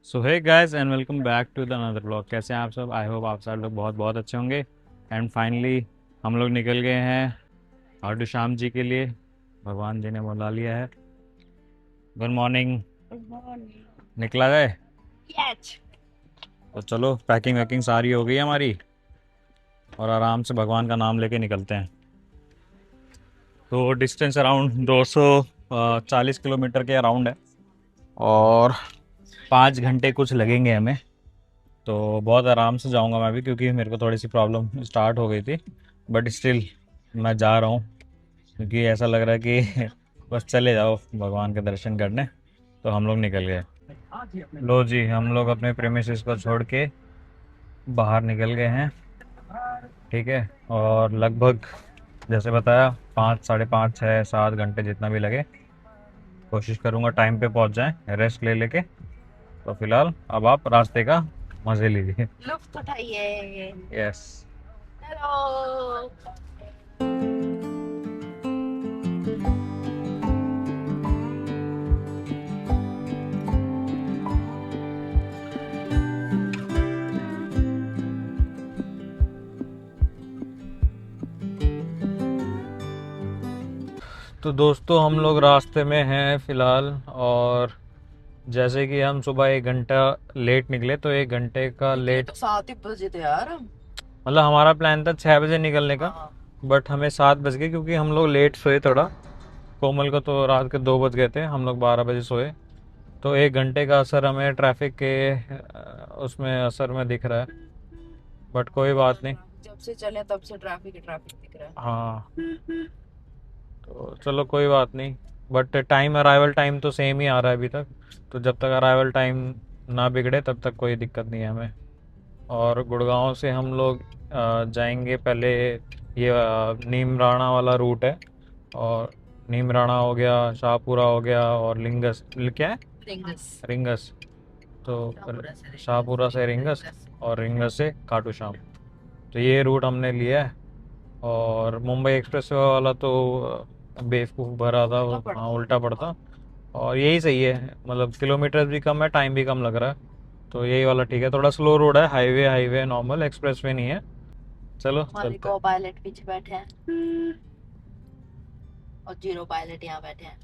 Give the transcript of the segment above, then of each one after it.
So hey guys and welcome back to the another blog. कैसे हैं आप सब? आई होप आप सब लोग बहुत बहुत अच्छे होंगे। एंड फाइनली हम लोग निकल गए हैं खाटू श्याम जी के लिए। भगवान जी ने बुला लिया है। Good morning. Good morning. निकला जाए यस। तो चलो, पैकिंग वैकिंग सारी हो गई है हमारी और आराम से भगवान का नाम लेके निकलते हैं। तो डिस्टेंस अराउंड 240 किलोमीटर के अराउंड है और 5 घंटे कुछ लगेंगे हमें। तो बहुत आराम से जाऊंगा मैं भी, क्योंकि मेरे को थोड़ी सी प्रॉब्लम स्टार्ट हो गई थी। बट स्टिल मैं जा रहा हूँ, क्योंकि ऐसा लग रहा है कि बस चले जाओ भगवान के दर्शन करने। तो हम लोग निकल गए। लो जी, हम लोग अपने प्रेमिसेस को छोड़ के बाहर निकल गए हैं। ठीक है। और लगभग जैसे बताया 5, साढ़े 5, 6, 7 घंटे जितना भी लगे, कोशिश करूँगा टाइम पे पहुँच जाएं रेस्ट ले लेके। तो फिलहाल अब आप रास्ते का मज़े लीजिए। लुफ्त उठाइए। यस। हेलो। तो दोस्तों, हम लोग रास्ते में हैं फ़िलहाल। और जैसे कि हम सुबह 1 घंटा लेट निकले, तो 1 घंटे का निकले लेट तो 7 ही बजे थे यार। मतलब हमारा प्लान था 6 बजे निकलने का। हाँ। बट हमें 7 बज गए, क्योंकि हम लोग लेट सोए थोड़ा। कोमल को तो रात के 2 बज गए थे, हम लोग 12 बजे सोए। तो 1 घंटे का असर हमें ट्रैफिक के उसमें असर में दिख रहा है। बट कोई बात नहीं। जब से चले तब से ट्रैफिक ही ट्रैफिक दिख रहा है। हाँ, तो चलो कोई बात नहीं। बट टाइम, अराइवल टाइम तो सेम ही आ रहा है अभी तक। तो जब तक अराइवल टाइम ना बिगड़े तब तक कोई दिक्कत नहीं है हमें। और गुड़गांव से हम लोग जाएंगे पहले। ये नीमराणा वाला रूट है। और नीमराणा हो गया, शाहपुरा हो गया और लिंगस, क्या है, रिंगस। रिंगस। तो शाहपुरा से रिंगस, शाहपुरा से फिर रिंगस रिंगस से और रिंगस से खाटू श्याम। तो ये रूट हमने लिया है। और मुंबई एक्सप्रेस वाला तो बेवकूफ़ भरा था वो, उल्टा हाँ पड़ता है। उल्टा पड़ता। और यही सही है, मतलब किलोमीटर भी कम है, टाइम भी कम लग रहा है। तो यही वाला ठीक है। थोड़ा स्लो रोड है, highway highway normal, express way नहीं है। चलो हमारे चलते को हैं। पायलट पीछे बैठे हैं और जीरो पायलट यहाँ बैठे हैं।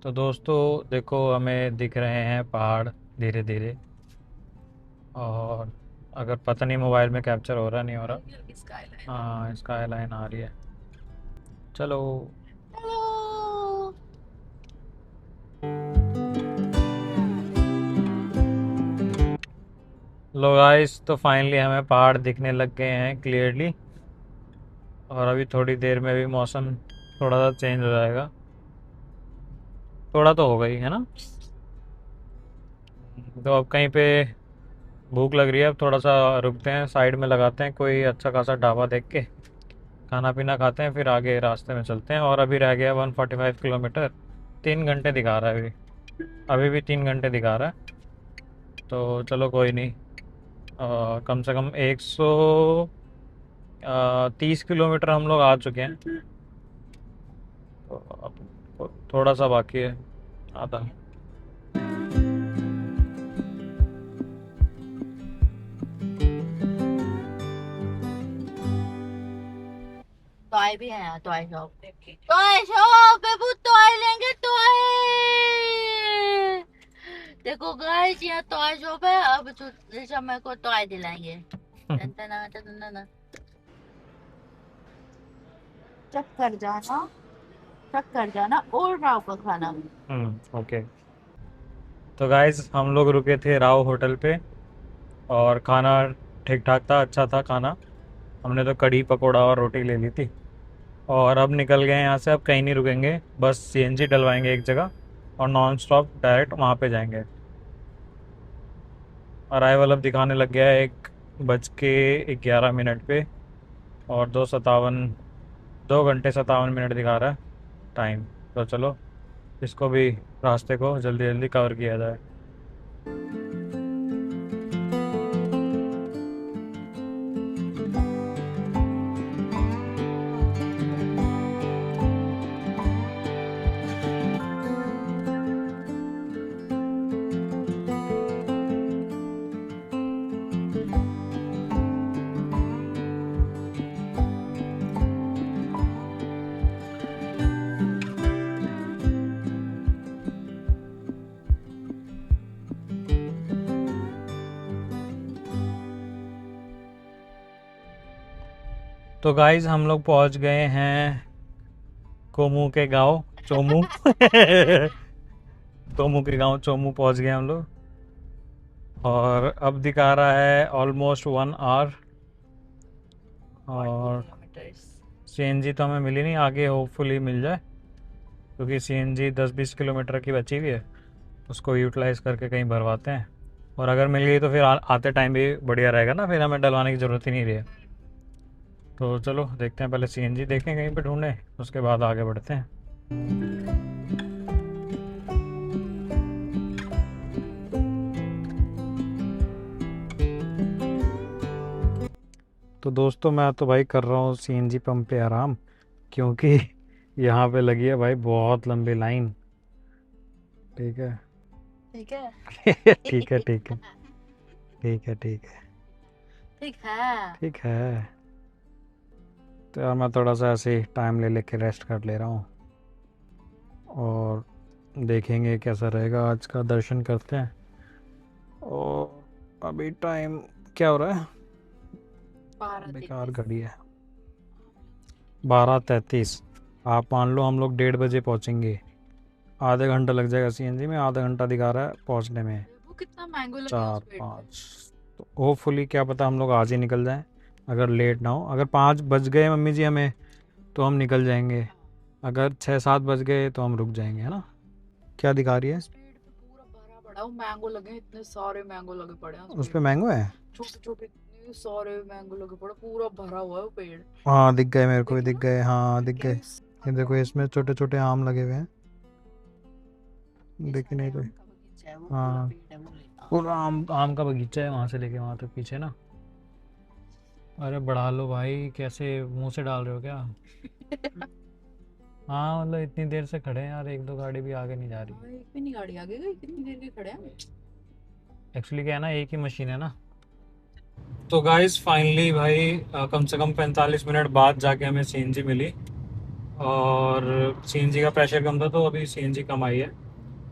तो दोस्तों देखो, हमें दिख रहे हैं पहाड़ धीरे धीरे। और अगर पता नहीं मोबाइल में कैप्चर हो रहा नहीं हो हल्की रहा। हल्की स्काईलाइन आ रही हाँ, स्काई लाइन आ रही है। चलो। है। हेलो। लो गाइस, तो फाइनली हमें पहाड़ दिखने लग गए हैं क्लियरली। और अभी थोड़ी देर में भी मौसम थोड़ा सा चेंज हो जाएगा। थोड़ा तो होगा ही, है ना। तो अब कहीं पे भूख लग रही है, अब थोड़ा सा रुकते हैं, साइड में लगाते हैं कोई अच्छा खासा ढाबा देख के, खाना पीना खाते हैं, फिर आगे रास्ते में चलते हैं। और अभी रह गया 145 किलोमीटर। 3 घंटे दिखा रहा है अभी। अभी भी 3 घंटे दिखा रहा है। तो चलो कोई नहीं। कम से कम 130 किलोमीटर हम लोग आ चुके हैं। तो अब थोड़ा सा बाकी है, आधा। टॉय भी है यहाँ, टॉय शॉप। टॉय शॉप बेबू, टॉय लेंगे टॉय। देखो गाइस, यहाँ टॉय शॉप है। अब ऋषभ मेरे को टॉय दिलाएंगे। टन टन टन टन टन। चेक कर जाना, चेक कर जाना और राव का खाना। ओके। तो गाइज हम लोग रुके थे राव होटल पे। और खाना ठीक ठाक था, अच्छा था खाना। हमने तो कढ़ी पकौड़ा और रोटी ले ली थी। और अब निकल गए यहाँ से, अब कहीं नहीं रुकेंगे, बस सीएनजी डलवाएंगे एक जगह और नॉन स्टॉप डायरेक्ट वहाँ पे जाएंगे। अराइवल अब दिखाने लग गया है 1 बज के 11 मिनट पे। और 2:57, 2 घंटे 57 मिनट दिखा रहा है टाइम। तो चलो इसको भी रास्ते को जल्दी जल्दी कवर किया जाए। तो गाइज हम लोग पहुंच गए हैं कोमू के गांव चोमू कोमू के गांव चोमू पहुंच गए हम लोग, और अब दिखा रहा है ऑलमोस्ट 1 आवर। और सीएनजी तो हमें मिली नहीं, आगे होपफुली मिल जाए, क्योंकि सीएनजी 10-20 किलोमीटर की बची हुई है, उसको यूटिलाइज करके कहीं भरवाते हैं। और अगर मिल गई तो फिर आते टाइम भी बढ़िया रहेगा ना, फिर हमें डलवाने की ज़रूरत ही नहीं रही है। तो चलो देखते हैं, पहले सीएनजी देखें कहीं पे ढूंढें, उसके बाद आगे बढ़ते हैं। तो दोस्तों मैं तो भाई कर रहा हूँ सीएनजी पंप पे आराम, क्योंकि यहाँ पे लगी है भाई बहुत लंबी लाइन। ठीक है ठीक है। ठीक है ठीक है ठीक है ठीक है ठीक है। ठीक है। तो यार मैं थोड़ा सा ऐसे टाइम ले लेके रेस्ट कर ले रहा हूँ, और देखेंगे कैसा रहेगा, आज का दर्शन करते हैं। और अभी टाइम क्या हो रहा है, बेकार घड़ी है, 12:33। आप मान लो हम लोग 1:30 बजे पहुँचेंगे, आधे घंटा लग जाएगा सीएनजी में, आधा घंटा दिखा रहा है पहुँचने में, वो कितना मैंगो लगा 4-5। तो होपफुली क्या पता हम लोग आज ही निकल जाएं, अगर लेट ना हो। अगर 5 बज गए मम्मी जी हमें तो हम निकल जाएंगे, अगर 6-7 बज गए तो हम रुक जाएंगे, है ना। क्या दिखा रही है, पेड़ पे पूरा भरा पड़ा है, मैंगो लगे, इतने सारे मैंगो लगे पड़े हैं उस पे मैंगो है। छोटे छोटे इतने सारे मैंगो लगे पड़े, पूरा भरा हुआ है वो पेड़। हाँ दिख गए, मेरे को भी देखिए दिख ना, गए, हाँ दिख गए। कितना ये देखो इसमें छोटे छोटे आम लगे हुए हैं, देख नहीं रहे। आम का बगीचा है वो, पूरा हाँ पेड़ है वो लेना। पूरा आम आम का बगीचा है, वहाँ से लेके वहाँ तक पीछे ना। अरे बढ़ा लो भाई, कैसे मुंह से डाल रहे हो क्या। हाँ मतलब इतनी देर से खड़े हैं यार, 1-2 गाड़ी भी आगे नहीं जा रही। हाँ, एक भी नहीं गाड़ी आगे गई, कितनी देर के खड़े हैं। एक्चुअली क्या है ना, एक ही मशीन है ना। तो गाइस फाइनली भाई कम से कम 45 मिनट बाद जाके हमें सीएनजी मिली, और सीएनजी का प्रेशर कम था, तो अभी सीएनजी कम आई है।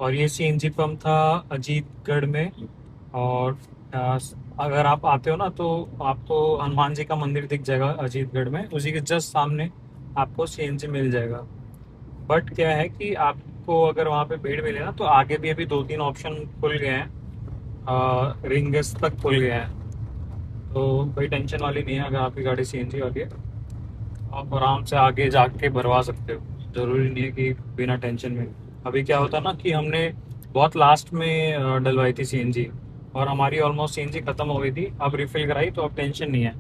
और ये सीएनजी पंप था अजीतगढ़ में। और अ, अगर आप आते हो ना तो आपको हनुमान जी का मंदिर दिख जाएगा अजीतगढ़ में, उसी के जस्ट सामने आपको सीएनजी मिल जाएगा। बट क्या है कि आपको अगर वहाँ पे भीड़ मिले ना, तो आगे भी अभी 2-3 ऑप्शन खुल गए हैं, रिंगस तक खुल गया है। तो कोई टेंशन वाली नहीं है, अगर आपकी गाड़ी सीएनजी वाली है आप आराम से आगे जाके भरवा सकते हो, ज़रूरी नहीं है कि बिना टेंशन में। अभी क्या होता ना कि हमने बहुत लास्ट में डलवाई थी सीएनजी, और हमारी ऑलमोस्ट सीएनजी ख़त्म हो गई थी, अब रिफ़िल कराई तो अब टेंशन नहीं है,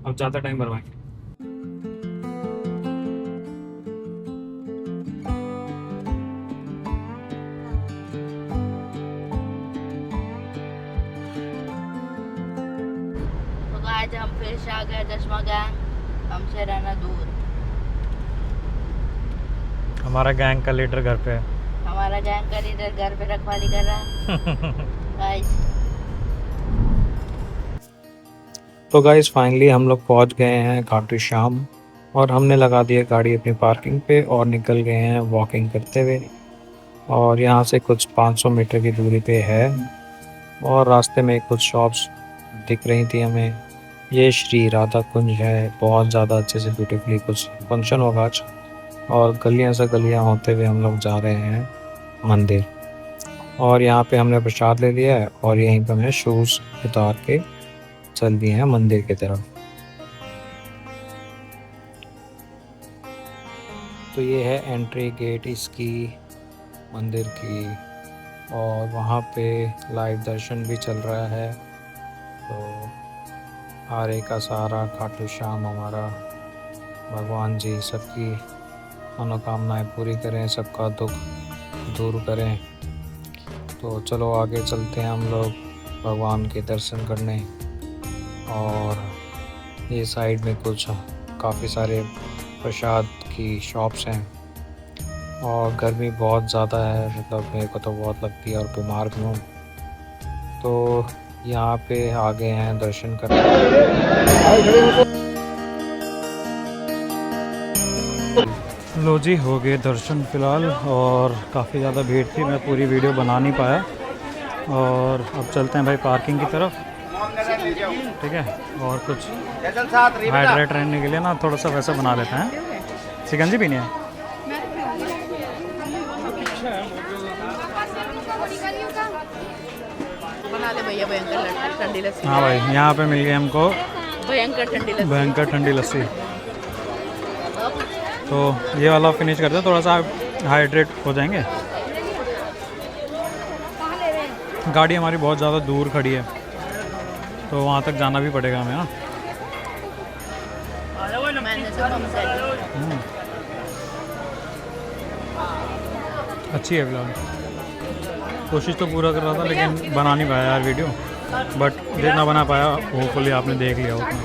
अब ज़्यादा टाइम भरवाएंगे। तो आज हम फिर से आ गए चश्मा गैंग, हमसे रहना दूर। हमारा गैंग का लीडर घर पे है। हमारा गैंग का लीडर घर पे रखवाली कर रहा है। गाइस तो गाइस फाइनली हम लोग पहुंच गए हैं खाटू श्याम, और हमने लगा दिया गाड़ी अपनी पार्किंग पे और निकल गए हैं वॉकिंग करते हुए। और यहाँ से कुछ 500 मीटर की दूरी पे है, और रास्ते में कुछ शॉप्स दिख रही थी हमें। ये श्री राधा कुंज है, बहुत ज़्यादा अच्छे से ब्यूटीफुली कुछ फंक्शन होगा आज। और गलियाँ से गलियाँ होते हुए हम लोग जा रहे हैं मंदिर। और यहाँ पे हमने प्रसाद ले लिया है, और यहीं पे हमने शूज़ उतार के चल दिए हैं मंदिर की तरफ। तो ये है एंट्री गेट इसकी, मंदिर की। और वहाँ पे लाइव दर्शन भी चल रहा है। तो आरे का सहारा खाटू श्याम हमारा भगवान जी सबकी मनोकामनाएं पूरी करें, सबका दुख दूर करें। तो चलो आगे चलते हैं हम लोग भगवान के दर्शन करने। और ये साइड में कुछ काफ़ी सारे प्रसाद की शॉप्स हैं। और गर्मी बहुत ज़्यादा है, मतलब मेरे को तो बहुत लगती है और बीमार भी हूँ, तो यहाँ पे आ गए हैं दर्शन करने। लो जी, हो गए दर्शन फ़िलहाल, और काफ़ी ज़्यादा भीड़ थी, मैं पूरी वीडियो बना नहीं पाया। और अब चलते हैं भाई पार्किंग की तरफ, ठीक है। और कुछ हाइड्रेट रहने के लिए ना थोड़ा सा वैसा बना लेते हैं। शिकंजी पीनी है? बना ले भैया भयंकर ठंडी लस्सी। हाँ भाई, यहाँ पे मिल गई हमको भयंकर ठंडी लस्सी। तो ये वाला फिनिश करते हैं, थोड़ा सा हाइड्रेट हो जाएंगे। गाड़ी हमारी बहुत ज़्यादा दूर खड़ी है, तो वहाँ तक जाना भी पड़ेगा हमें ना। अच्छी है फिलहाल। कोशिश तो पूरा कर रहा था, लेकिन बना नहीं पाया यार वीडियो, बट जितना बना पाया होपफुली आपने देख लिया उतना।